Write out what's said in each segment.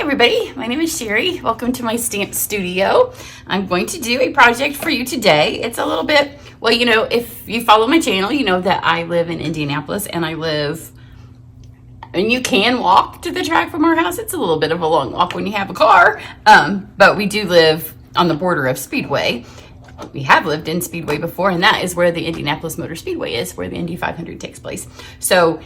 everybody, my name is Cheri. Welcome to my stamp studio. I'm going to do a project for you today. It's a little bit, well, you know, if you follow my channel, you know that I live in Indianapolis and you can walk to the track from our house. It's a little bit of a long walk when you have a car, but we do live on the border of Speedway. We have lived in Speedway before, and that is where the Indianapolis Motor Speedway is, where the Indy 500 takes place. So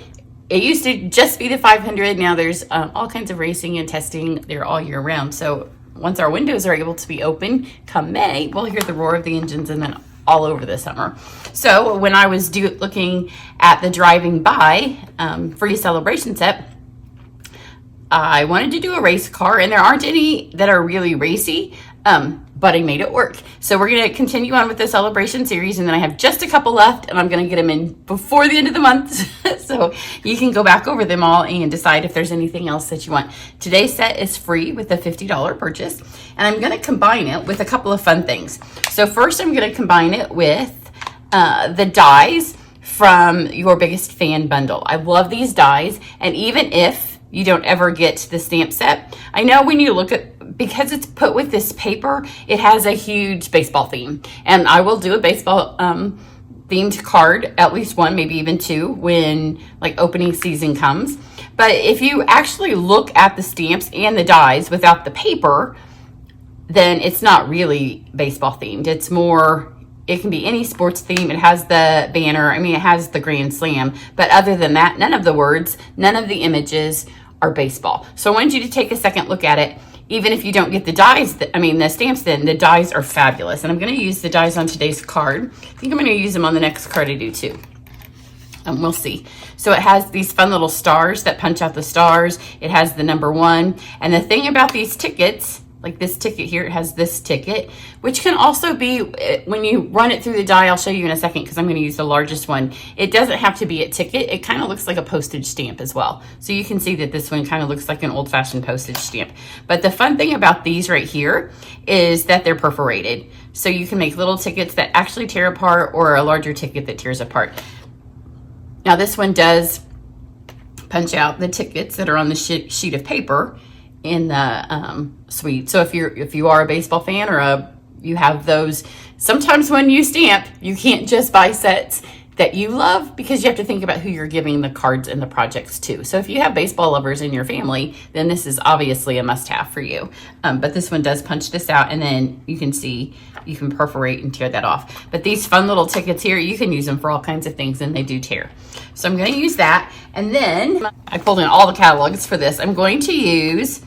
it used to just be the 500. Now there's all kinds of racing and testing there all year round. So once our windows are able to be open come May, we'll hear the roar of the engines and then all over the summer. So when I was looking at the driving by free celebration set, I wanted to do a race car, and there aren't any that are really racy, but I made it work. So we're going to continue on with the celebration series, and then I have just a couple left, and I'm going to get them in before the end of the month. So you can go back over them all and decide if there's anything else that you want. Today's set is free with a $50 purchase, and I'm going to combine it with a couple of fun things. So first, I'm going to combine it with the dies from Your Biggest Fan bundle. I love these dies, and even if you don't ever get the stamp set, I know when you look at, because it's put with this paper, it has a huge baseball theme, and I will do a baseball themed card, at least one, maybe even two, when like opening season comes. But if you actually look at the stamps and the dies without the paper, then it's not really baseball themed. It's more, it can be any sports theme. It has the banner, I mean, it has the Grand Slam, but other than that, none of the words, none of the images are baseball. So I want you to take a second look at it. Even if you don't get the dies, the stamps, then the dies are fabulous. And I'm going to use the dies on today's card. I think I'm going to use them on the next card I do too. We'll see. So it has these fun little stars that punch out the stars. It has the number 1. And the thing about these tickets, like this ticket here, it has this ticket, which can also be, when you run it through the die, I'll show you in a second because I'm going to use the largest one. It doesn't have to be a ticket. It kind of looks like a postage stamp as well. So you can see that this one kind of looks like an old-fashioned postage stamp. But the fun thing about these right here is that they're perforated. So you can make little tickets that actually tear apart, or a larger ticket that tears apart. Now this one does punch out the tickets that are on the sheet of paper in the suite. So if you are a baseball fan, or you have those, sometimes when you stamp, you can't just buy sets that you love, because you have to think about who you're giving the cards and the projects to. So if you have baseball lovers in your family, then this is obviously a must-have for you. But this one does punch this out, and then you can see you can perforate and tear that off. But these fun little tickets here, you can use them for all kinds of things, and they do tear. So I'm going to use that, and then I pulled in all the catalogs for this. I'm going to use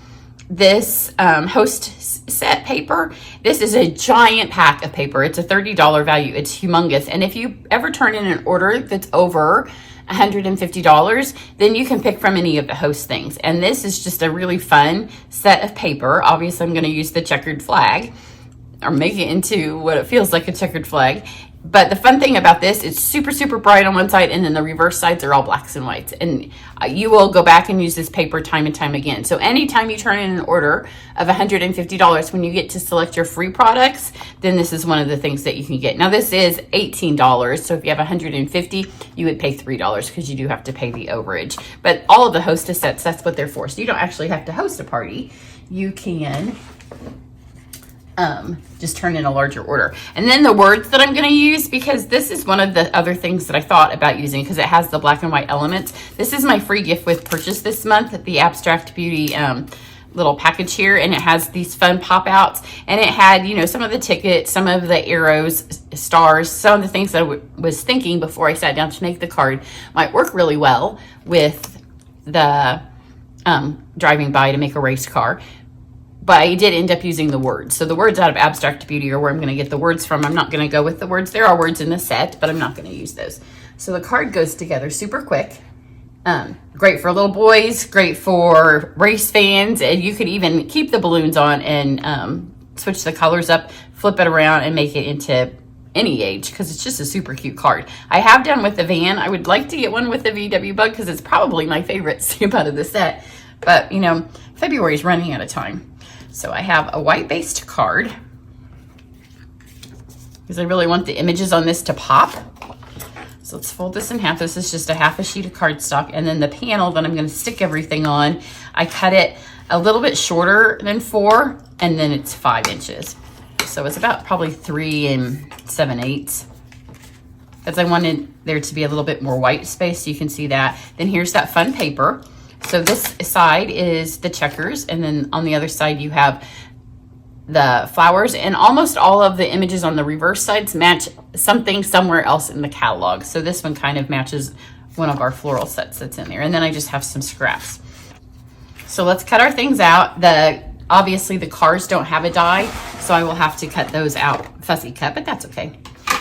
this host set paper. This is a giant pack of paper. It's a $30 value. It's humongous. And if you ever turn in an order that's over $150, then you can pick from any of the host things. And this is just a really fun set of paper. Obviously, I'm going to use the checkered flag, or make it into what it feels like a checkered flag. But the fun thing about this, it's super, super bright on one side, and then the reverse sides are all blacks and whites. And you will go back and use this paper time and time again. So anytime you turn in an order of $150, when you get to select your free products, then this is one of the things that you can get. Now this is $18. So if you have 150, you would pay $3 because you do have to pay the overage. But all of the hostess sets, that's what they're for. So you don't actually have to host a party. You can just turn in a larger order. And then the words that I'm going to use, because this is one of the other things that I thought about using, because it has the black and white elements. This is my free gift with purchase this month at the Abstract Beauty little package here, and it has these fun pop outs, and it had, you know, some of the tickets, some of the arrows, stars, some of the things that I was thinking before I sat down to make the card might work really well with the driving by to make a race car. But I did end up using the words. So the words out of Abstract Beauty are where I'm going to get the words from. I'm not going to go with the words. There are words in the set, but I'm not going to use those. So the card goes together super quick. Great for little boys, great for race fans, and you could even keep the balloons on and switch the colors up, flip it around, and make it into any age, because it's just a super cute card. I have done with the van. I would like to get one with the VW bug, because it's probably my favorite stamp out of the set. But, you know, February is running out of time. So I have a white-based card, because I really want the images on this to pop. So let's fold this in half. This is just a half a sheet of cardstock. And then the panel that I'm going to stick everything on, I cut it a little bit shorter than 4, and then it's 5 inches. So it's about probably 3 7/8. Because I wanted there to be a little bit more white space, so you can see that. Then here's that fun paper. So this side is the checkers, and then on the other side you have the flowers, and almost all of the images on the reverse sides match something somewhere else in the catalog. So this one kind of matches one of our floral sets that's in there. And then I just have some scraps. So let's cut our things out. Obviously the cars don't have a die, so I will have to cut those out fussy cut, but that's okay.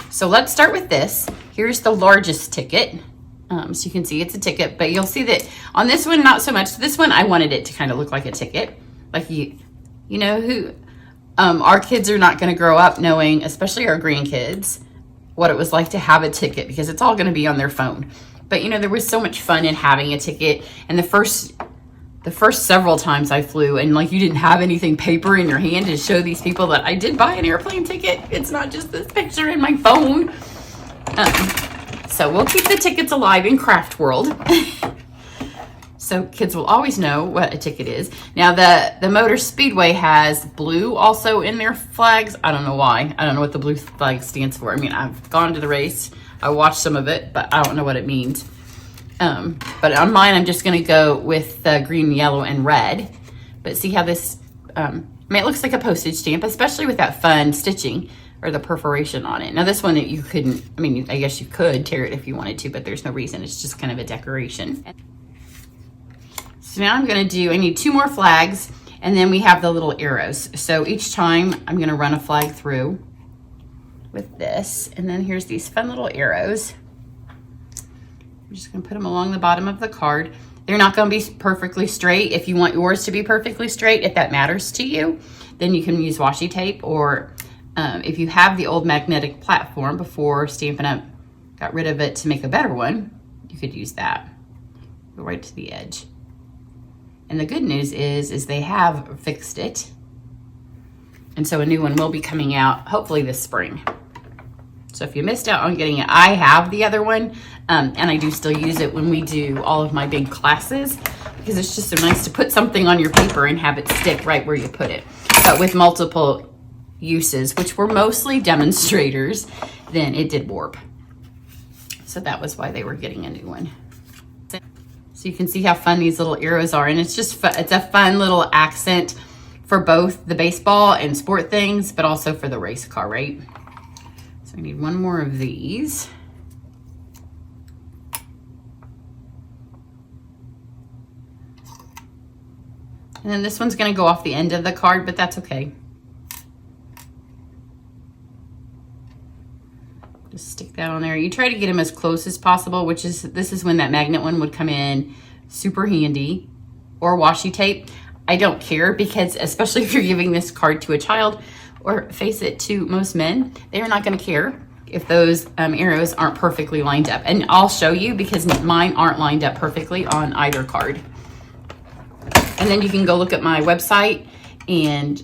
So let's start with this. Here's the largest ticket. So you can see it's a ticket, but you'll see that on this one, not so much. This one, I wanted it to kind of look like a ticket. Like you know who, our kids are not going to grow up knowing, especially our grandkids, what it was like to have a ticket, because it's all going to be on their phone. But you know, there was so much fun in having a ticket. And the first several times I flew, and like you didn't have anything paper in your hand to show these people that I did buy an airplane ticket. It's not just this picture in my phone. So we'll keep the tickets alive in craft world. So kids will always know what a ticket is. Now the Motor Speedway has blue also in their flags. I don't know why. I don't know what the blue flag stands for. I mean, I've gone to the race. I watched some of it, but I don't know what it means. But on mine, I'm just going to go with the green, yellow, and red. But see how this, I mean, it looks like a postage stamp, especially with that fun stitching or the perforation on it. Now this one, you couldn't, I mean, I guess you could tear it if you wanted to, but there's no reason. It's just kind of a decoration. So now I'm going to I need 2 more flags, and then we have the little arrows. So each time I'm going to run a flag through with this, and then here's these fun little arrows. I'm just going to put them along the bottom of the card. They're not going to be perfectly straight. If you want yours to be perfectly straight, if that matters to you, then you can use washi tape, or if you have the old magnetic platform before Stampin' Up got rid of it to make a better one, you could use that. Go right to the edge. And the good news is they have fixed it. And so a new one will be coming out hopefully this spring. So if you missed out on getting it, I have the other one, and I do still use it when we do all of my big classes, because it's just so nice to put something on your paper and have it stick right where you put it. But with multiple uses, which were mostly demonstrators, then it did warp. So that was why they were getting a new one. So you can see how fun these little arrows are, and it's just it's a fun little accent for both the baseball and sport things, but also for the race car, right? So I need 1 more of these. And then this one's going to go off the end of the card, but that's okay. Just stick that on there. You try to get them as close as possible, which is, this is when that magnet one would come in super handy, or washi tape. I don't care, because especially if you're giving this card to a child, or face it, to most men, they're not going to care if those arrows aren't perfectly lined up. And I'll show you, because mine aren't lined up perfectly on either card. And then you can go look at my website and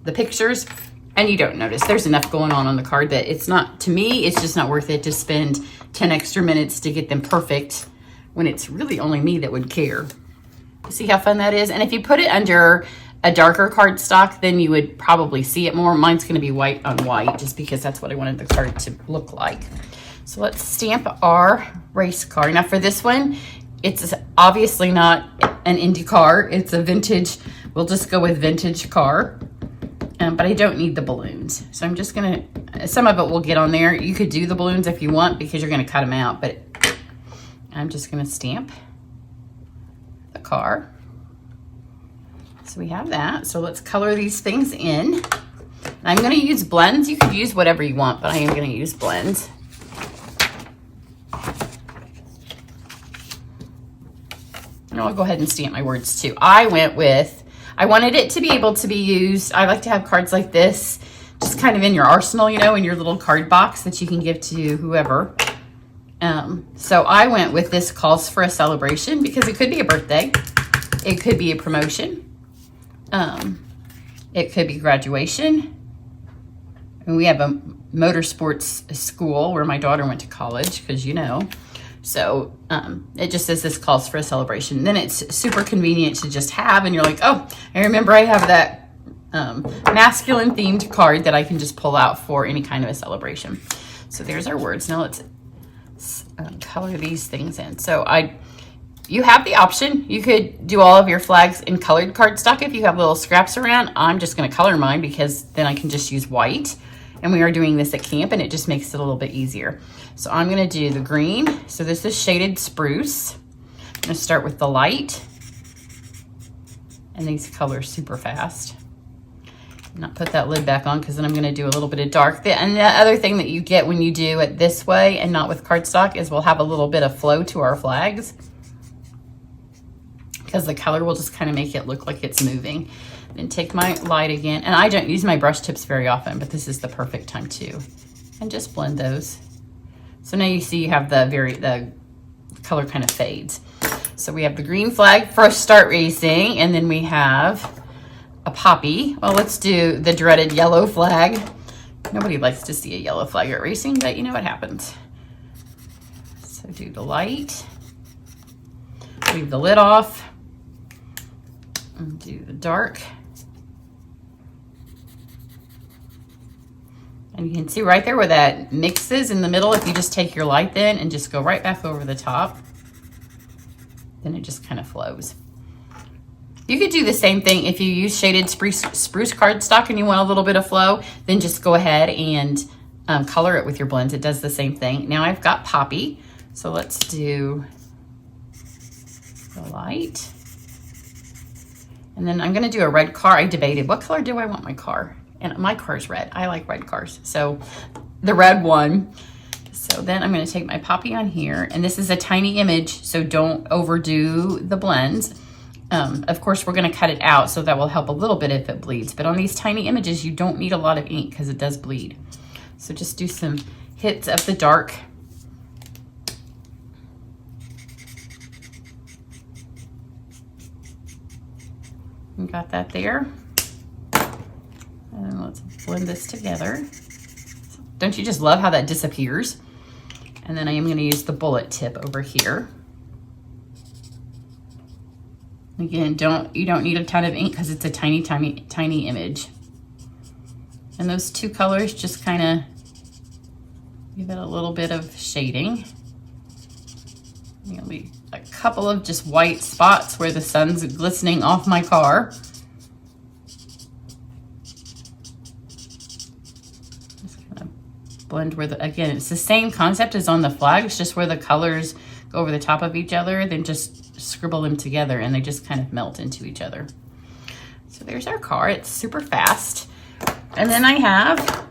the pictures, and you don't notice. There's enough going on the card that it's not, to me, it's just not worth it to spend 10 extra minutes to get them perfect when it's really only me that would care. See how fun that is? And if you put it under a darker cardstock, then you would probably see it more. Mine's going to be white on white, just because that's what I wanted the card to look like. So let's stamp our race car. Now for this one, it's obviously not an Indy car. It's a vintage. We'll just go with vintage car. But I don't need the balloons. So I'm just going to, some of it will get on there. You could do the balloons if you want, because you're going to cut them out. But I'm just going to stamp the car. So we have that. So let's color these things in. And I'm going to use blends. You could use whatever you want, but I am going to use blends. And I'll go ahead and stamp my words too. I wanted it to be able to be used. I like to have cards like this just kind of in your arsenal, you know, in your little card box that you can give to whoever. So I went with this calls for a celebration, because it could be a birthday. It could be a promotion. It could be graduation. And we have a motorsports school where my daughter went to college, because, you know, So it just says this calls for a celebration. Then it's super convenient to just have, and you're like, oh, I remember I have that masculine themed card that I can just pull out for any kind of a celebration. So there's our words. Now let's color these things in. So you have the option. You could do all of your flags in colored cardstock if you have little scraps around. I'm just going to color mine because then I can just use white. And we are doing this at camp, and it just makes it a little bit easier. So I'm going to do the green. So this is shaded spruce. I'm going to start with the light. And these color super fast. Not put that lid back on because then I'm going to do a little bit of dark. And the other thing that you get when you do it this way and not with cardstock is we'll have a little bit of flow to our flags, because the color will just kind of make it look like it's moving. Then take my light again, and I don't use my brush tips very often, but this is the perfect time too. And just blend those. So now you see you have the color kind of fades. So we have the green flag first start racing, and then we have a poppy. Well, let's do the dreaded yellow flag. Nobody likes to see a yellow flag at racing, but you know what happens. So do the light, leave the lid off, and do the dark. And you can see right there where that mixes in the middle. If you just take your light then and just go right back over the top, then it just kind of flows. You could do the same thing if you use shaded spruce cardstock and you want a little bit of flow, then just go ahead and color it with your blends. It does the same thing. Now I've got poppy, so let's do the light. And then I'm gonna do a red car. I debated, what color do I want my car? And my car's red. I like red cars. So the red one. So then I'm gonna take my poppy on here, and this is a tiny image, so don't overdo the blends. Of course, we're gonna cut it out, so that will help a little bit if it bleeds. But on these tiny images, you don't need a lot of ink because it does bleed. So just do some hits of the dark. You got that there. And let's blend this together. Don't you just love how that disappears? And then I am gonna use the bullet tip over here. Again, you don't need a ton of ink because it's a tiny, tiny, tiny image. And those two colors just kind of give it a little bit of shading. There'll be a couple of just white spots where the sun's glistening off my car. Just kind of blend where again, it's the same concept as on the flags, just where the colors go over the top of each other, then just scribble them together and they just kind of melt into each other. So there's our car. It's super fast. And then I have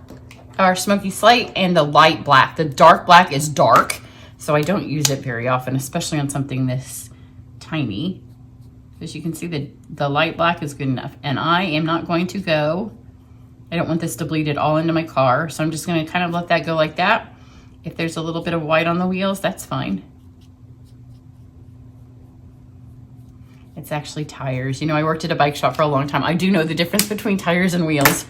our smoky slate and the light black. The dark black is dark, so I don't use it very often, especially on something this tiny. As you can see, the light black is good enough. And I am not going to go, I don't want this to bleed it all into my car, so I'm just gonna kind of let that go like that. If there's a little bit of white on the wheels, that's fine. It's actually tires. You know, I worked at a bike shop for a long time. I do know the difference between tires and wheels.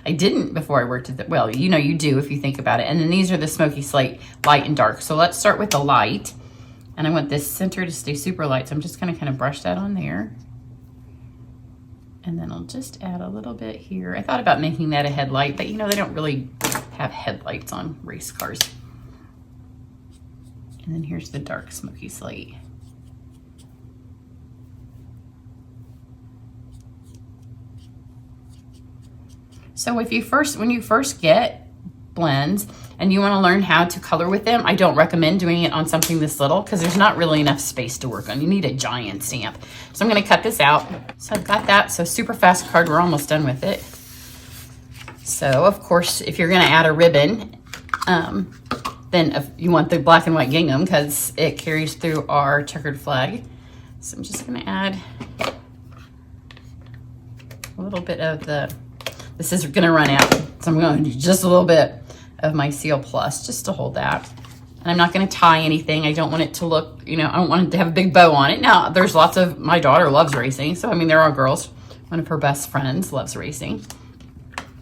I didn't before I worked at well, you know, you do if you think about it. And then these are the smoky slate, light and dark. So let's start with the light. And I want this center to stay super light. So I'm just gonna kind of brush that on there. And then I'll just add a little bit here. I thought about making that a headlight, but you know, they don't really have headlights on race cars. And then here's the dark smoky slate. So when you first get blends and you want to learn how to color with them, I don't recommend doing it on something this little because there's not really enough space to work on. You need a giant stamp. So I'm going to cut this out. So I've got that. So super fast card. We're almost done with it. So of course, if you're going to add a ribbon, then if you want the black and white gingham because it carries through our checkered flag. So I'm just going to add a little bit of this is gonna run out, so I'm gonna do just a little bit of my Seal Plus just to hold that. And I'm not gonna tie anything. I don't want it to look, you know, I don't want it to have a big bow on it. Now, there's lots of, my daughter loves racing, so I mean, there are girls. One of her best friends loves racing.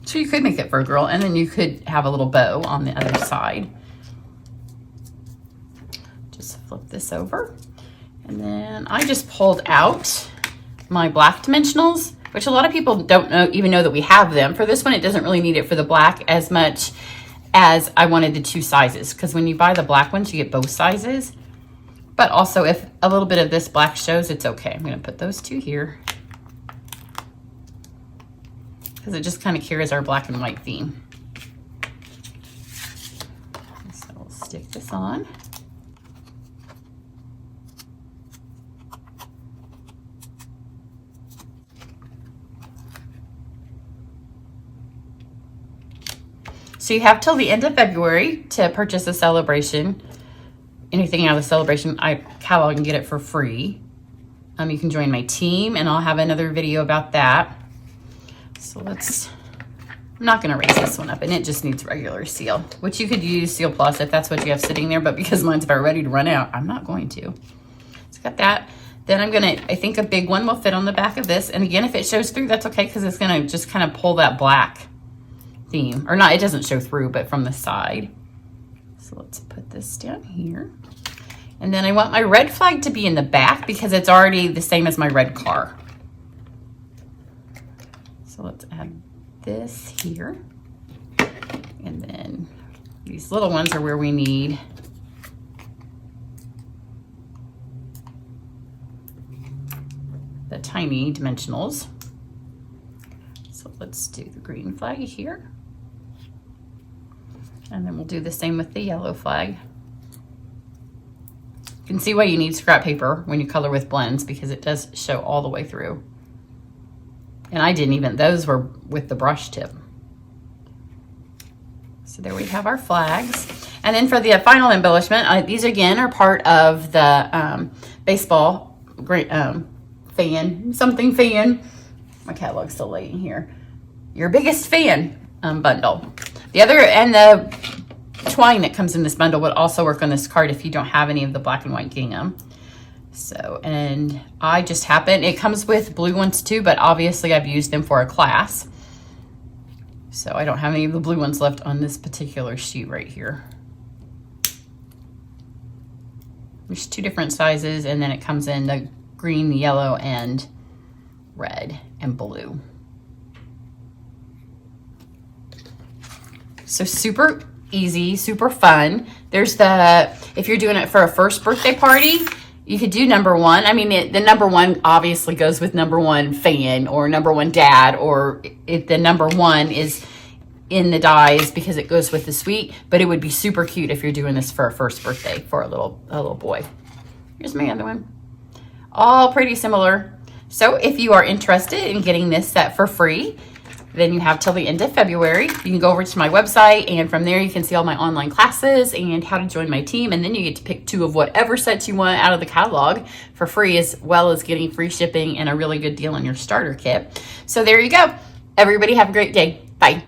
So you could make it for a girl, and then you could have a little bow on the other side. Just flip flip this over. And then I just pulled out my black dimensionals, which a lot of people don't even know that we have them. For this one, it doesn't really need it for the black as much as I wanted the 2 sizes, because when you buy the black ones, you get both sizes. But also, if a little bit of this black shows, it's okay. I'm going to put those 2 here because it just kind of carries our black and white theme. So we'll stick this on. So you have till the end of February to purchase a celebration. Anything out of the celebration catalog and get it for free. You can join my team, and I'll have another video about that. So I'm not going to raise this one up, and it just needs regular seal, which you could use Seal Plus if that's what you have sitting there, but because mine's about ready to run out, I'm not going to. So got that. Then I think a big one will fit on the back of this. And again, if it shows through, that's okay, because it's going to just kind of pull that black theme. Or not, it doesn't show through, but from the side. So let's put this down here. And then I want my red flag to be in the back because it's already the same as my red car. So let's add this here. And then these little ones are where we need the tiny dimensionals. So let's do the green flag here. And then we'll do the same with the yellow flag. You can see why you need scrap paper when you color with blends, because it does show all the way through. And I didn't even, those were with the brush tip. So there we have our flags. And then for the final embellishment, these again are part of the baseball fan. My catalog's still laying here. Your biggest fan bundle. The other, and the twine that comes in this bundle would also work on this card if you don't have any of the black and white gingham. So, and I just happened, it comes with blue ones too, but obviously I've used them for a class. So I don't have any of the blue ones left on this particular sheet right here. There's 2 different sizes, and then it comes in the green, yellow, and red and blue. So super easy, super fun. There's if you're doing it for a first birthday party, you could do number 1. I mean, the number 1 obviously goes with number 1 fan or number 1 dad, or if the number 1 is in the dies because it goes with the suite, but it would be super cute if you're doing this for a first birthday for a little boy. Here's my other one. All pretty similar. So if you are interested in getting this set for free, then you have till the end of February. You can go over to my website, and from there you can see all my online classes and how to join my team. And then you get to pick 2 of whatever sets you want out of the catalog for free, as well as getting free shipping and a really good deal on your starter kit. So there you go. Everybody have a great day. Bye.